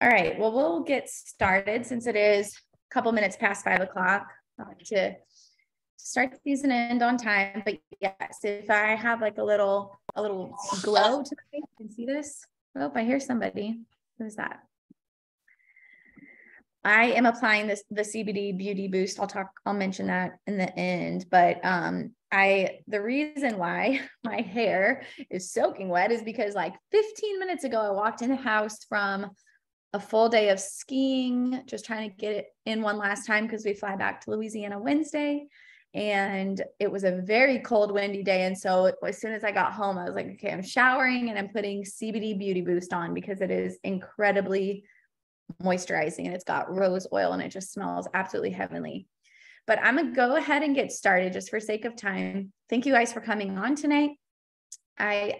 All right, well, we'll get started since it is a couple minutes past 5 o'clock. I like to start these and end on time, but yes, if I have like a little glow to the face, you can see this. Oh, I hear somebody. Who's that? I am applying the CBD Beauty Boost. I'll mention that in the end, but the reason why my hair is soaking wet is because like 15 minutes ago, I walked in the house from a full day of skiing, just trying to get it in one last time because we fly back to Louisiana Wednesday. And it was a very cold, windy day. And so as soon as I got home, I was like, okay, I'm showering and I'm putting CBD Beauty Boost on because it is incredibly moisturizing and it's got rose oil and it just smells absolutely heavenly. But I'm going to go ahead and get started just for sake of time. Thank you guys for coming on tonight. I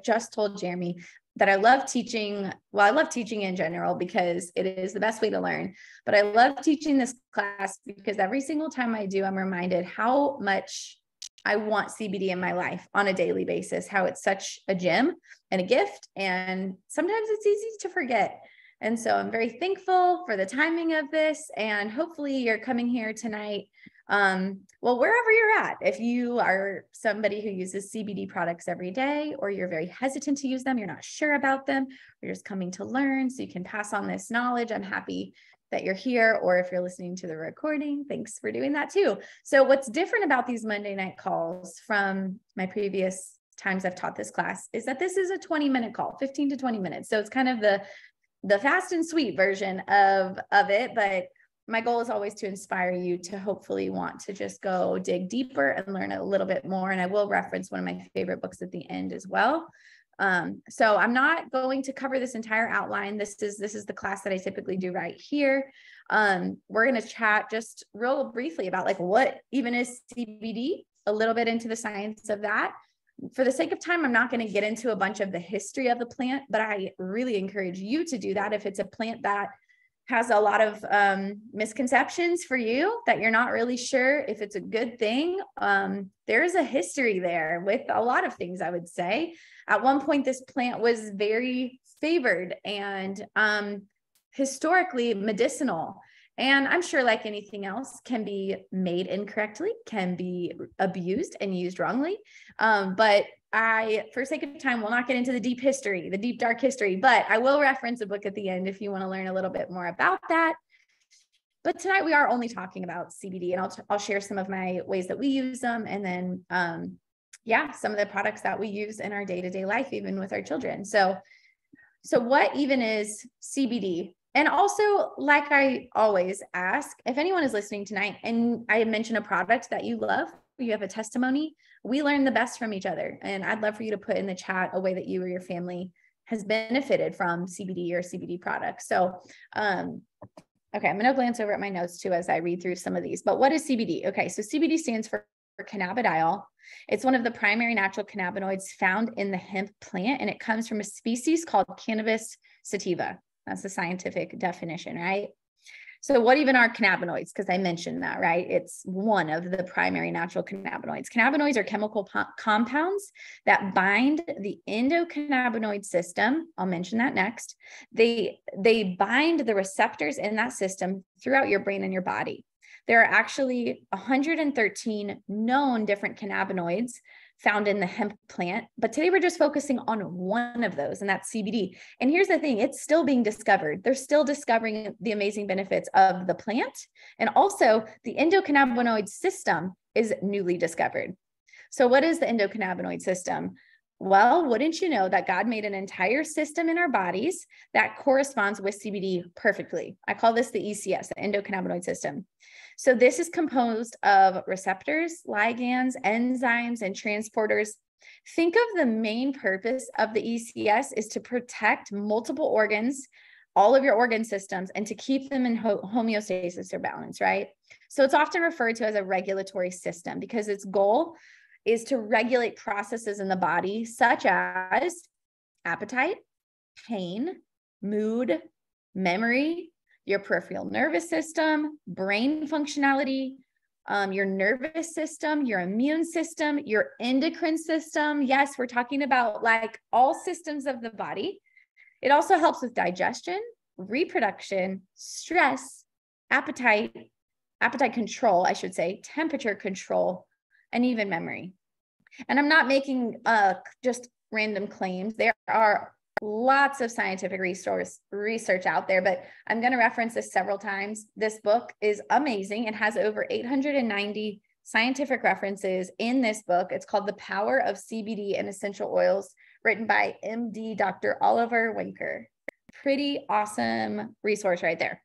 just told Jeremy that I love teaching. Well, I love teaching in general because it is the best way to learn, but I love teaching this class because every single time I do, I'm reminded how much I want CBD in my life on a daily basis, how it's such a gem and a gift. And sometimes it's easy to forget. And so I'm very thankful for the timing of this, and hopefully you're coming here tonight. Well, wherever you're at, if you are somebody who uses CBD products every day, or you're very hesitant to use them, you're not sure about them, or you're just coming to learn so you can pass on this knowledge, I'm happy that you're here. Or if you're listening to the recording, thanks for doing that too. So what's different about these Monday night calls from my previous times I've taught this class is that this is a 20-minute call, 15 to 20 minutes. So it's kind of the fast and sweet version of it, but my goal is always to inspire you to hopefully want to just go dig deeper and learn a little bit more. And I will reference one of my favorite books at the end as well. So I'm not going to cover this entire outline. This is the class that I typically do right here. We're going to chat just real briefly about like what even is CBD, a little bit into the science of that. For the sake of time, I'm not going to get into a bunch of the history of the plant, but I really encourage you to do that if it's a plant that has a lot of misconceptions for you, that you're not really sure if it's a good thing. There is a history there with a lot of things, I would say. At one point, this plant was very favored and historically medicinal. And I'm sure, like anything else, can be made incorrectly, can be abused and used wrongly. But for sake of time, will not get into the deep history, the deep, dark history, but I will reference a book at the end if you want to learn a little bit more about that. But tonight we are only talking about CBD, and I'll share some of my ways that we use them. And then, some of the products that we use in our day-to-day life, even with our children. So what even is CBD? And also, like I always ask, if anyone is listening tonight and I mention a product that you love, you have a testimony, we learn the best from each other. And I'd love for you to put in the chat a way that you or your family has benefited from CBD or CBD products. So, okay, I'm going to glance over at my notes too as I read through some of these. But what is CBD? Okay, so CBD stands for cannabidiol. It's one of the primary natural cannabinoids found in the hemp plant, and it comes from a species called Cannabis sativa. That's the scientific definition, right? So what even are cannabinoids? Because I mentioned that, right? It's one of the primary natural cannabinoids. Cannabinoids are chemical compounds that bind the endocannabinoid system. I'll mention that next. They bind the receptors in that system throughout your brain and your body. There are actually 113 known different cannabinoids found in the hemp plant, but today we're just focusing on one of those, and that's CBD. And here's the thing, it's still being discovered. They're still discovering the amazing benefits of the plant. And also the endocannabinoid system is newly discovered. So what is the endocannabinoid system? Well, wouldn't you know that God made an entire system in our bodies that corresponds with CBD perfectly. I call this the ECS, the endocannabinoid system. So this is composed of receptors, ligands, enzymes, and transporters. Think of the main purpose of the ECS is to protect multiple organs, all of your organ systems, and to keep them in homeostasis or balance, right? So it's often referred to as a regulatory system because its goal is to regulate processes in the body, such as appetite, pain, mood, memory, your peripheral nervous system, brain functionality, your nervous system, your immune system, your endocrine system. Yes, we're talking about like all systems of the body. It also helps with digestion, reproduction, stress, appetite control, I should say, temperature control, and even memory. And I'm not making just random claims. There are lots of scientific research out there, but I'm going to reference this several times. This book is amazing. It has over 890 scientific references in this book. It's called The Power of CBD and Essential Oils, written by MD Dr. Oliver Winker. Pretty awesome resource right there.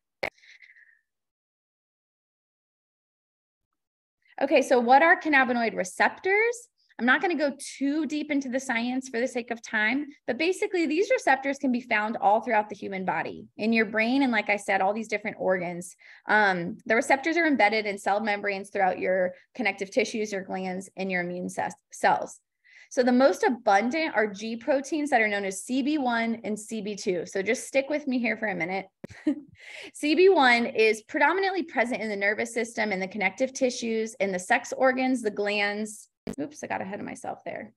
Okay, so what are cannabinoid receptors? I'm not going to go too deep into the science for the sake of time, but basically these receptors can be found all throughout the human body, in your brain, and like I said, all these different organs. The receptors are embedded in cell membranes throughout your connective tissues, your glands, and your immune cells. So the most abundant are G proteins that are known as CB1 and CB2. So just stick with me here for a minute. CB1 is predominantly present in the nervous system and the connective tissues, in the sex organs, the glands. Oops, I got ahead of myself there.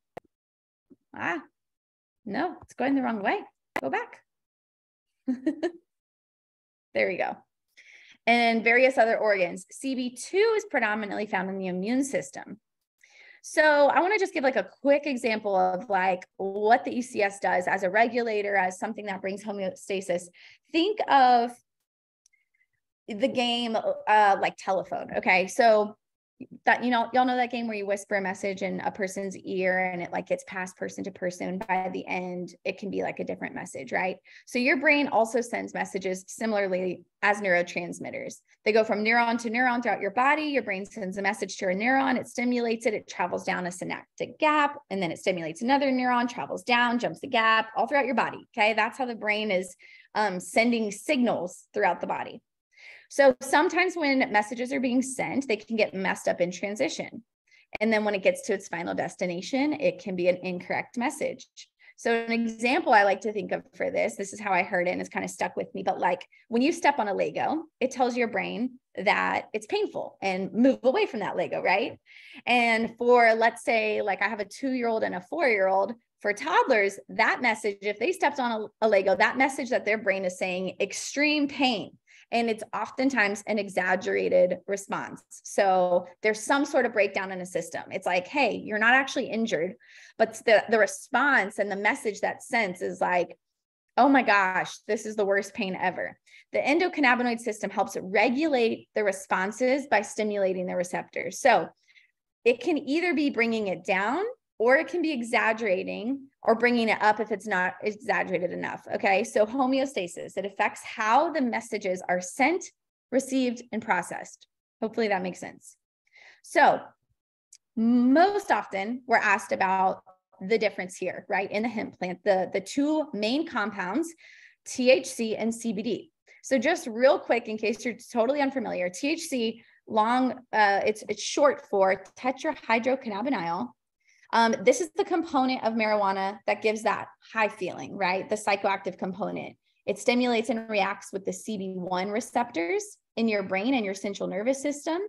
No, it's going the wrong way. Go back. There we go. And various other organs. CB2 is predominantly found in the immune system. So I want to just give like a quick example of like what the ECS does as a regulator, as something that brings homeostasis. Think of the game like telephone. Okay, so that, y'all know that game where you whisper a message in a person's ear and it like gets passed person to person. By the end, it can be like a different message, right? So your brain also sends messages similarly as neurotransmitters. They go from neuron to neuron throughout your body. Your brain sends a message to a neuron, it stimulates it, it travels down a synaptic gap, and then it stimulates another neuron, travels down, jumps the gap, all throughout your body. Okay, that's how the brain is sending signals throughout the body. So sometimes when messages are being sent, they can get messed up in transition. And then when it gets to its final destination, it can be an incorrect message. So an example I like to think of for this is how I heard it and it's kind of stuck with me. But like when you step on a Lego, it tells your brain that it's painful and move away from that Lego, right? And for, let's say, like I have a 2-year-old and a 4-year-old, for toddlers, that message, if they stepped on a Lego, that message that their brain is saying extreme pain. And it's oftentimes an exaggerated response. So there's some sort of breakdown in a system. It's like, hey, you're not actually injured, but the response and the message that sends is like, oh my gosh, this is the worst pain ever. The endocannabinoid system helps regulate the responses by stimulating the receptors. So it can either be bringing it down, or it can be exaggerating or bringing it up if it's not exaggerated enough. Okay, so homeostasis, it affects how the messages are sent, received, and processed. Hopefully that makes sense. So most often we're asked about the difference here, right? In the hemp plant, the two main compounds, THC and CBD. So just real quick, in case you're totally unfamiliar, THC, it's short for tetrahydrocannabinol. This is the component of marijuana that gives that high feeling, right? The psychoactive component. It stimulates and reacts with the CB1 receptors in your brain and your central nervous system.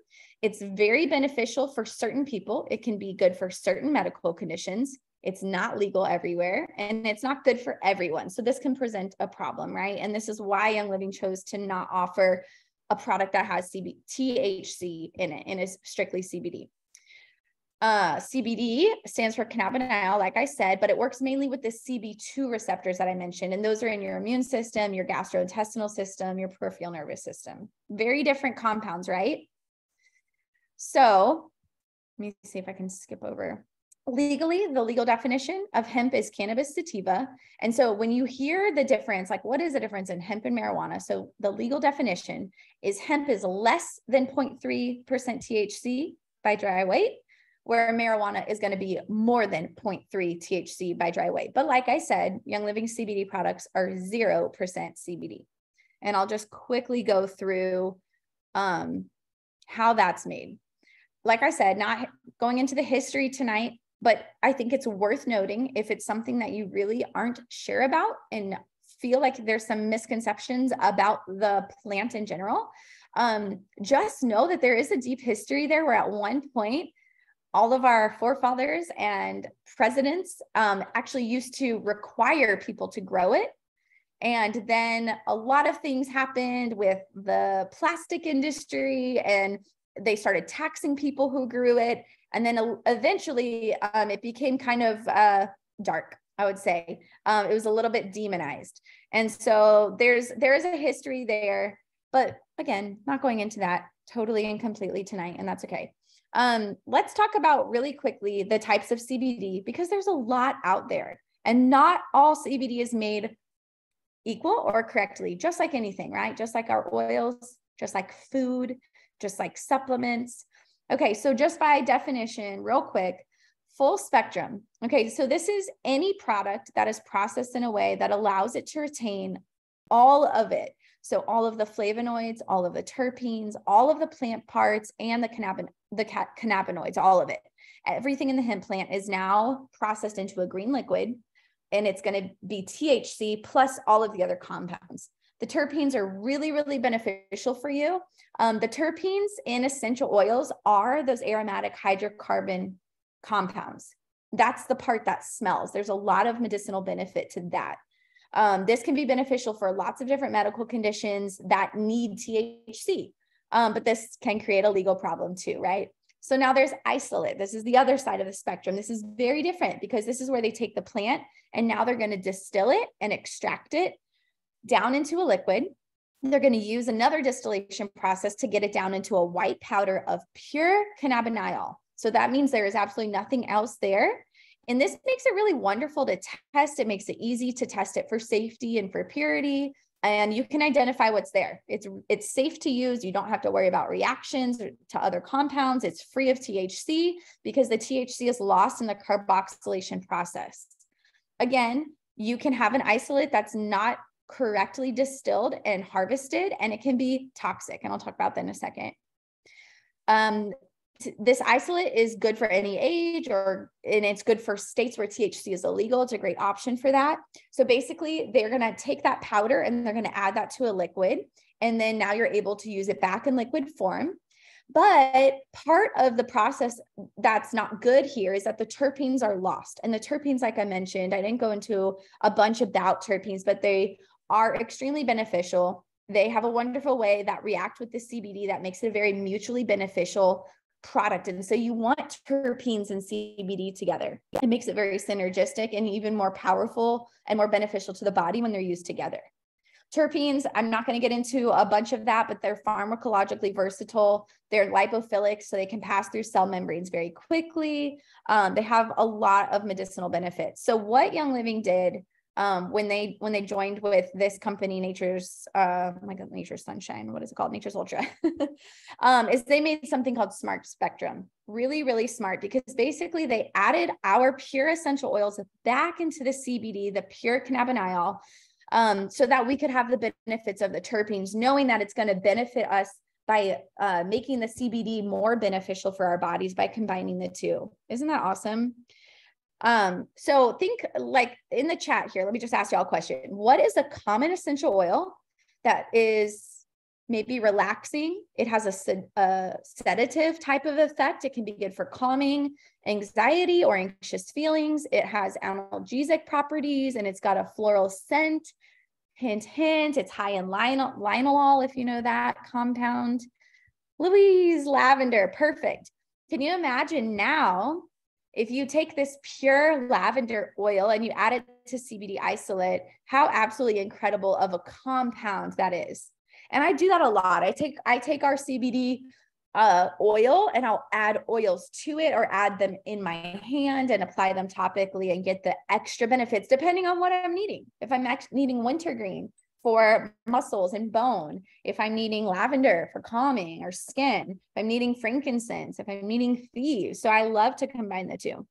It's very beneficial for certain people. It can be good for certain medical conditions. It's not legal everywhere, and it's not good for everyone. So this can present a problem, right? And this is why Young Living chose to not offer a product that has THC in it and is strictly CBD. CBD stands for cannabidiol, like I said, but it works mainly with the CB2 receptors that I mentioned. And those are in your immune system, your gastrointestinal system, your peripheral nervous system. Very different compounds, right? So let me see if I can skip over. Legally, the legal definition of hemp is cannabis sativa. And so when you hear the difference, like what is the difference in hemp and marijuana? So the legal definition is hemp is less than 0.3% THC by dry weight, where marijuana is going to be more than 0.3 THC by dry weight. But like I said, Young Living CBD products are 0% CBD. And I'll just quickly go through how that's made. Like I said, not going into the history tonight, but I think it's worth noting if it's something that you really aren't sure about and feel like there's some misconceptions about the plant in general, just know that there is a deep history there where at one point, all of our forefathers and presidents actually used to require people to grow it And then a lot of things happened with the plastic industry, and they started taxing people who grew it. And then eventually it became kind of dark, I would say. It was a little bit demonized. And so there is a history there, but again, not going into that totally and completely tonight, and that's okay. Let's talk about really quickly the types of CBD, because there's a lot out there, and not all CBD is made equal or correctly, just like anything, right? Just like our oils, just like food, just like supplements. Okay, so just by definition, real quick, full spectrum. Okay, so this is any product that is processed in a way that allows it to retain all of it. So all of the flavonoids, all of the terpenes, all of the plant parts, and the cannabinoids, all of it. Everything in the hemp plant is now processed into a green liquid, and it's going to be THC plus all of the other compounds. The terpenes are really, really beneficial for you. The terpenes in essential oils are those aromatic hydrocarbon compounds. That's the part that smells. There's a lot of medicinal benefit to that. This can be beneficial for lots of different medical conditions that need THC, but this can create a legal problem too, right? So now there's isolate. This is the other side of the spectrum. This is very different, because this is where they take the plant and now they're going to distill it and extract it down into a liquid. They're going to use another distillation process to get it down into a white powder of pure cannabidiol. So that means there is absolutely nothing else there. And this makes it really wonderful to test. It makes it easy to test it for safety and for purity. And you can identify what's there. It's safe to use. You don't have to worry about reactions to other compounds. It's free of THC, because the THC is lost in the carboxylation process. Again, you can have an isolate that's not correctly distilled and harvested, and it can be toxic. And I'll talk about that in a second. This isolate is good for any age, and it's good for states where THC is illegal. It's a great option for that. So basically, they're going to take that powder and they're going to add that to a liquid. And then now you're able to use it back in liquid form. But part of the process that's not good here is that the terpenes are lost. And the terpenes, like I mentioned, I didn't go into a bunch about terpenes, but they are extremely beneficial. They have a wonderful way that react with the CBD that makes it a very mutually beneficial product. And so you want terpenes and CBD together. It makes it very synergistic and even more powerful and more beneficial to the body when they're used together. Terpenes, I'm not going to get into a bunch of that, but they're pharmacologically versatile. They're lipophilic, so they can pass through cell membranes very quickly. They have a lot of medicinal benefits. So what Young Living did when they joined with this company, Nature's Sunshine, what is it called? Nature's Ultra, is they made something called Smart Spectrum. Really, really smart, because basically they added our pure essential oils back into the CBD, the pure cannabidiol, so that we could have the benefits of the terpenes, knowing that it's going to benefit us by making the CBD more beneficial for our bodies by combining the two. Isn't that awesome? So think, like, in the chat here, let me just ask y'all a question. What is a common essential oil that is maybe relaxing? It has a sedative type of effect. It can be good for calming anxiety or anxious feelings. It has analgesic properties, and it's got a floral scent. Hint, hint, it's high in linalool, if you know that compound. Louise, lavender, perfect. Can you imagine now if you take this pure lavender oil and you add it to CBD isolate, how absolutely incredible of a compound that is? And I do that a lot. I take our CBD oil and I'll add oils to it, or add them in my hand and apply them topically and get the extra benefits depending on what I'm needing. If I'm needing wintergreen for muscles and bone, if I'm needing lavender for calming or skin, if I'm needing frankincense, if I'm needing thieves. So I love to combine the two.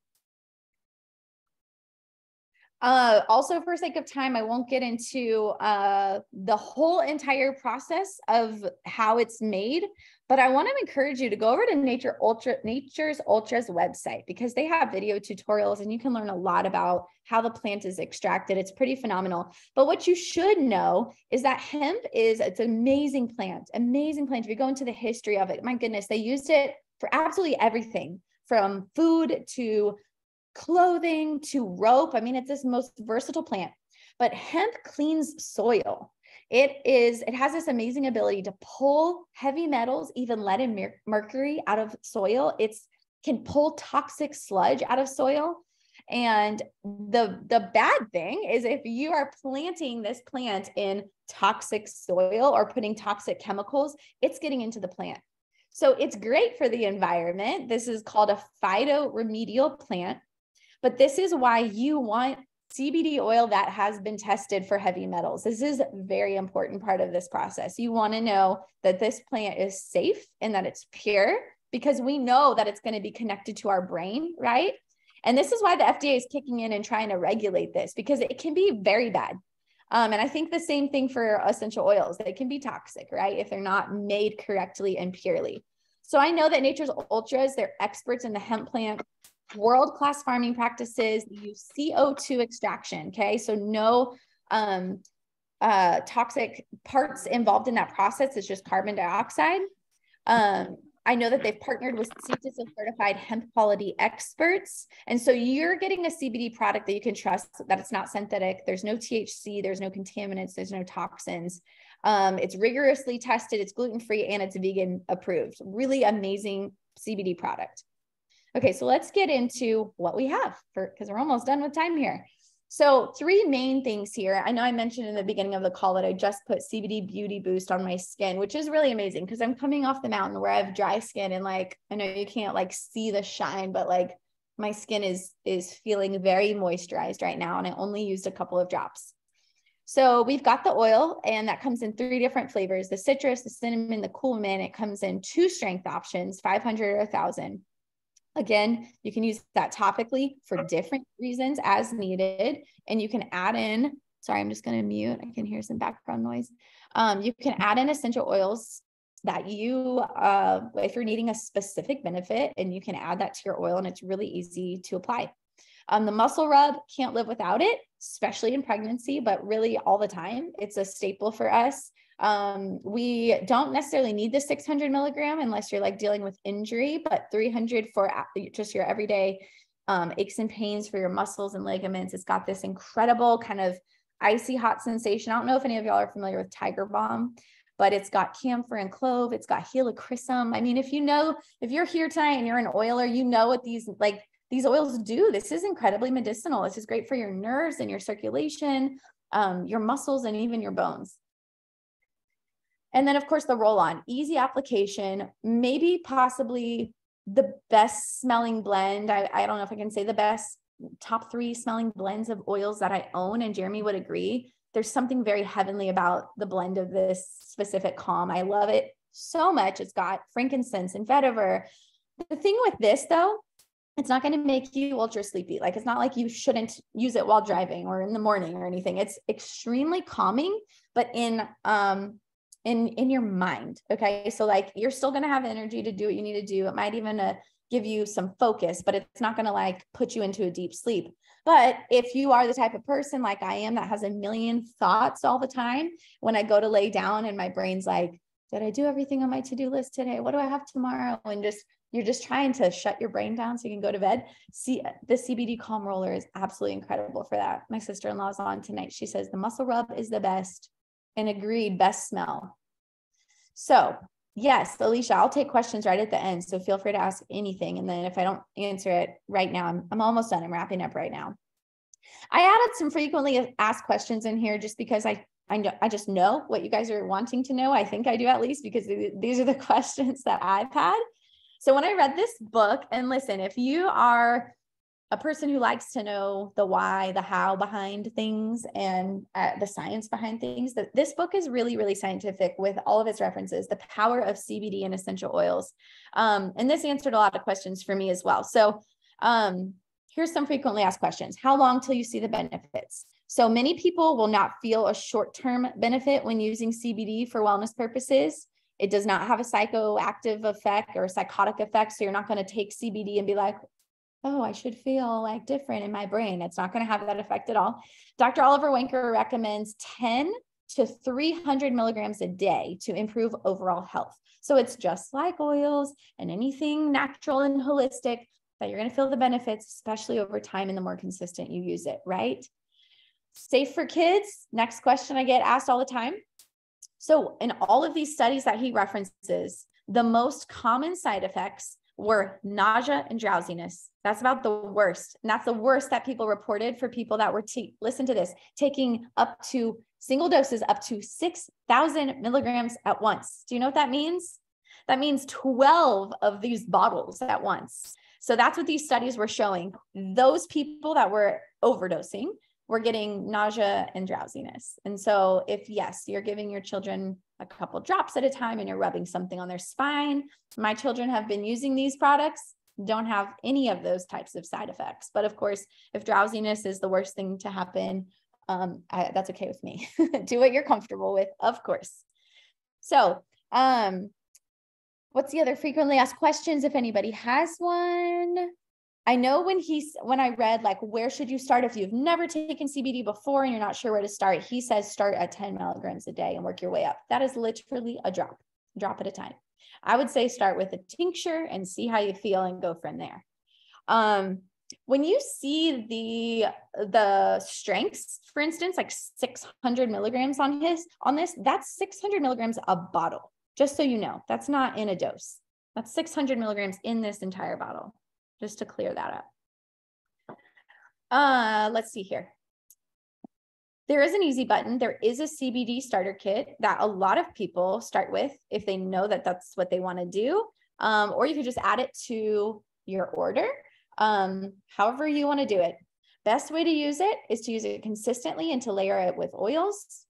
Also, for sake of time, I won't get into the whole entire process of how it's made, but I want to encourage you to go over to Nature's Ultra's website, because they have video tutorials and you can learn a lot about how the plant is extracted. It's pretty phenomenal. But what you should know is that hemp it's an amazing plant, amazing plant. If you go into the history of it, my goodness, they used it for absolutely everything, from food to clothing to rope. I mean, it's this most versatile plant. but hemp cleans soil. It has this amazing ability to pull heavy metals, even lead and mercury out of soil. It can pull toxic sludge out of soil. And the bad thing is if you are planting this plant in toxic soil or putting toxic chemicals, it's getting into the plant. So it's great for the environment. This is called a phytoremedial plant, but this is why you want CBD oil that has been tested for heavy metals. This is a very important part of this process. You want to know that this plant is safe and that it's pure, because we know that it's going to be connected to our brain, right? And this is why the FDA is kicking in and trying to regulate this, because it can be very bad. And I think the same thing for essential oils. They can be toxic, right? If they're not made correctly and purely. So I know that Nature's Ultras, they're experts in the hemp plant, world-class farming practices. They use CO2 extraction, okay? So no toxic parts involved in that process. It's just carbon dioxide. I know that they've partnered with CITES certified hemp quality experts. And so you're getting a CBD product that you can trust, that it's not synthetic. There's no THC, there's no contaminants, there's no toxins. It's rigorously tested, it's gluten-free, and it's vegan approved. Really amazing CBD product. Okay, so let's get into what we have, because we're almost done with time here. So 3 main things here. I know I mentioned in the beginning of the call that I just put CBD Beauty Boost on my skin, which is really amazing because I'm coming off the mountain where I have dry skin, and like, I know you can't like see the shine, but like my skin is feeling very moisturized right now. And I only used a couple of drops. So we've got the oil, and that comes in 3 different flavors: the citrus, the cinnamon, the cool mint. It comes in 2 strength options, 500 or 1,000. Again, you can use that topically for different reasons as needed. And you can add in, sorry, I'm just going to mute. I can hear some background noise. You can add in essential oils that you, if you're needing a specific benefit, and you can add that to your oil, and it's really easy to apply. The muscle rub, can't live without it, especially in pregnancy, but really all the time. It's a staple for us. We don't necessarily need the 600 milligram unless you're like dealing with injury, but 300 for just your everyday aches and pains for your muscles and ligaments. It's got this incredible kind of icy hot sensation. I don't know if any of y'all are familiar with Tiger Balm, but it's got camphor and clove. It's got helichrysum. I mean, if you're here tonight and you're an oiler, you know what these oils do. This is incredibly medicinal. This is great for your nerves and your circulation, your muscles, and even your bones. And then of course the roll-on, easy application, maybe possibly the best smelling blend. I don't know if I can say the best, top 3 smelling blends of oils that I own, and Jeremy would agree. There's something very heavenly about the blend of this specific calm. I love it so much. It's got frankincense and vetiver. The thing with this though, it's not going to make you ultra sleepy. Like, it's not like you shouldn't use it while driving or in the morning or anything. It's extremely calming, but in your mind. Okay. So like, you're still going to have energy to do what you need to do. It might even give you some focus, but it's not going to like put you into a deep sleep. But if you are the type of person like I am that has a million thoughts all the time, when I go to lay down and my brain's like, did I do everything on my to-do list today? What do I have tomorrow? And you're just trying to shut your brain down so you can go to bed. See, the CBD Calm Roller is absolutely incredible for that. My sister-in-law is on tonight. She says the muscle rub is the best, and agreed, best smell. So yes, Alicia, I'll take questions right at the end. So feel free to ask anything. And then if I don't answer it right now, I'm almost done. I'm wrapping up right now. I added some frequently asked questions in here just because I just know what you guys are wanting to know. I think I do, at least, because these are the questions that I've had. So when I read this book, and listen, if you are a person who likes to know the why, the how behind things, and the science behind things, that this book is really, really scientific with all of its references, the power of CBD and essential oils. And this answered a lot of questions for me as well. So here's some frequently asked questions. How long till you see the benefits? So many people will not feel a short-term benefit when using CBD for wellness purposes. It does not have a psychoactive effect or a psychotic effect. So you're not going to take CBD and be like, oh, I should feel like different in my brain. It's not going to have that effect at all. Dr. Oliver Wenker recommends 10 to 300 milligrams a day to improve overall health. So it's just like oils and anything natural and holistic that you're going to feel the benefits, especially over time and the more consistent you use it, right? safe for kids. Next question I get asked all the time. So in all of these studies that he references, the most common side effects were nausea and drowsiness. That's about the worst. And that's the worst that people reported for people that were, listen to this, taking up to single doses up to 6,000 milligrams at once. Do you know what that means? That means 12 of these bottles at once. So that's what these studies were showing. Those people that were overdosing were getting nausea and drowsiness. And so if, yes, you're giving your children a couple drops at a time and you're rubbing something on their spine, my children have been using these products, don't have any of those types of side effects. But of course, if drowsiness is the worst thing to happen, that's okay with me. Do what you're comfortable with, of course. So, what's the other frequently asked questions? If anybody has one. I know when I read like, where should you start if you've never taken CBD before and you're not sure where to start, he says start at 10 milligrams a day and work your way up. That is literally a drop at a time. I would say start with a tincture and see how you feel and go from there. When you see the strengths, for instance, like 600 milligrams on this, that's 600 milligrams a bottle. Just so you know, that's not in a dose. That's 600 milligrams in this entire bottle. Just to clear that up. Let's see here. There is an easy button. There is a CBD starter kit that a lot of people start with if they know that that's what they want to do. Or you could just add it to your order. However you want to do it. Best way to use it is to use it consistently and to layer it with oils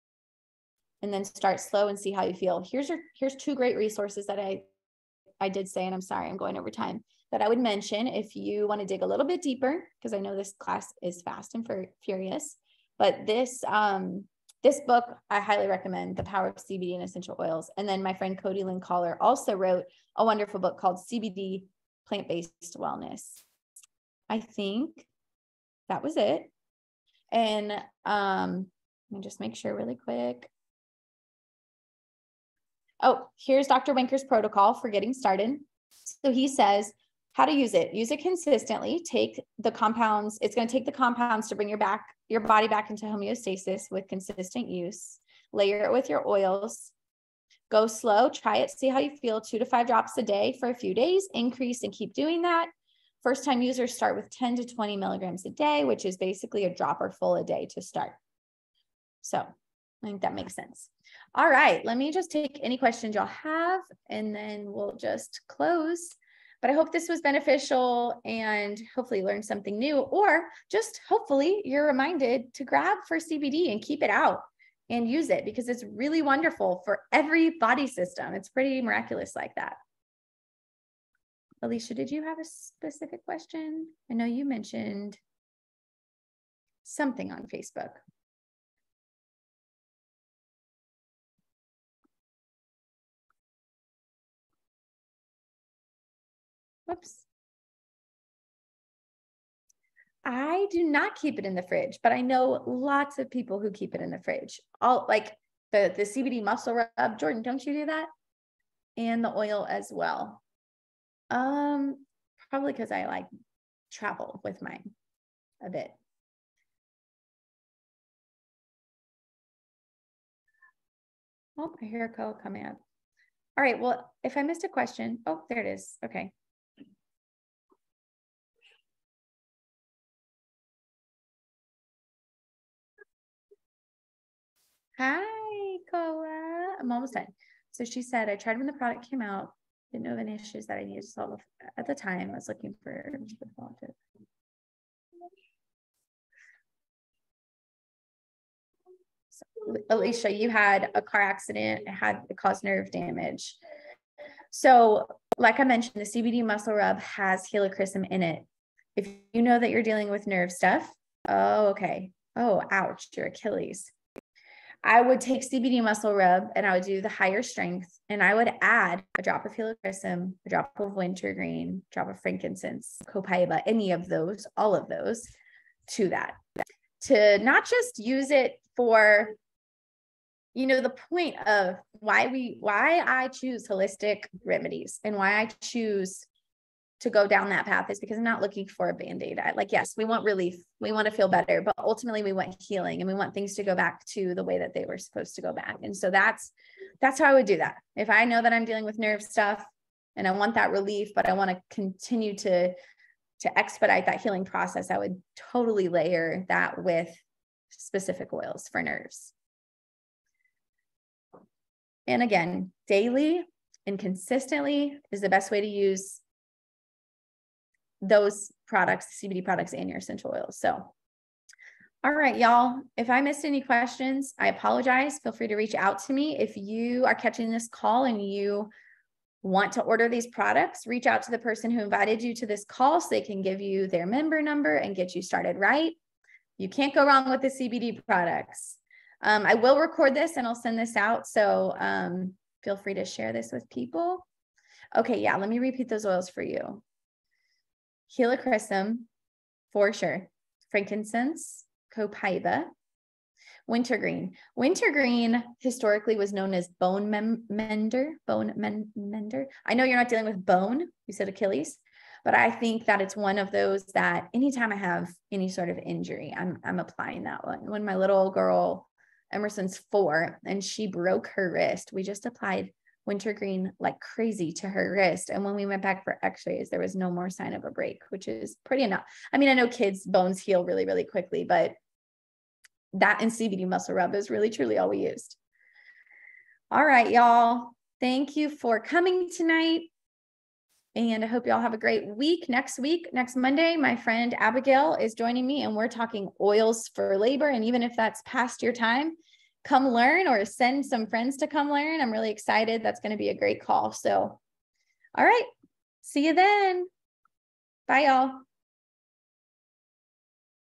and then start slow and see how you feel. Here's two great resources that I did say, and I'm sorry, I'm going over time, that I would mention if you want to dig a little bit deeper, because I know this class is fast and furious, but this book, I highly recommend, The Power of CBD and Essential Oils. And then my friend Cody Lynn Collar also wrote a wonderful book called CBD Plant-Based Wellness. I think that was it. And let me just make sure really quick. Oh, here's Dr. Winker's protocol for getting started. So he says how to use it. Use it consistently. Take the compounds. It's going to take the compounds to bring your body back into homeostasis with consistent use. Layer it with your oils. Go slow. Try it. See how you feel. 2 to 5 drops a day for a few days. Increase and keep doing that. First time users start with 10 to 20 milligrams a day, which is basically a dropper full a day to start. So I think that makes sense. All right, let me just take any questions y'all have, and then we'll just close. But I hope this was beneficial and hopefully learn something new, or just hopefully you're reminded to grab for CBD and keep it out and use it, because it's really wonderful for every body system. It's pretty miraculous like that. Alicia, did you have a specific question? I know you mentioned something on Facebook. Whoops. I do not keep it in the fridge, but I know lots of people who keep it in the fridge. All like the CBD muscle rub. Jordan, don't you do that? And the oil as well. Probably because I like travel with mine a bit. Oh, I hear a call coming up. All right, well, if I missed a question, oh, there it is. Okay. Hi, Kola. I'm almost done. So she said, I tried when the product came out, didn't know of any issues that I needed to solve at the time. I was looking for so, Alicia, you had a car accident, it caused nerve damage. So like I mentioned, the CBD muscle rub has helichrysum in it. If you know that you're dealing with nerve stuff, oh, okay. Oh, ouch, your Achilles. I would take CBD muscle rub and I would do the higher strength, and I would add a drop of helichrysum, a drop of wintergreen, a drop of frankincense, copaiba, any of those, all of those to that, to not just use it for, you know, the point of why I choose holistic remedies and why I choose to go down that path is because I'm not looking for a Band-Aid. Yes, we want relief. We want to feel better, but ultimately we want healing and we want things to go back to the way that they were supposed to go back. And so that's how I would do that. If I know that I'm dealing with nerve stuff and I want that relief, but I want to continue to expedite that healing process, I would totally layer that with specific oils for nerves. And again, daily and consistently is the best way to use those products, CBD products, and your essential oils. So, all right, y'all, if I missed any questions, I apologize. Feel free to reach out to me. If you are catching this call and you want to order these products, reach out to the person who invited you to this call so they can give you their member number and get you started right. You can't go wrong with the CBD products. I will record this and I'll send this out. So feel free to share this with people. Okay, yeah, let me repeat those oils for you. Helichrysum, for sure. Frankincense, copaiba, wintergreen. Wintergreen historically was known as bone mender. I know you're not dealing with bone. You said Achilles, but I think that it's one of those that anytime I have any sort of injury, I'm applying that one. When my little girl, Emerson's 4, and she broke her wrist, we just applied wintergreen like crazy to her wrist. And when we went back for x-rays, there was no more sign of a break, which is pretty enough. I mean, I know kids' bones heal really, really quickly, but that and CBD muscle rub is really, truly all we used. All right, y'all. Thank you for coming tonight. And I hope y'all have a great week. Next Monday, my friend Abigail is joining me and we're talking oils for labor. And even if that's past your time, come learn or send some friends to come learn. I'm really excited. That's going to be a great call. So, all right. See you then. Bye, y'all.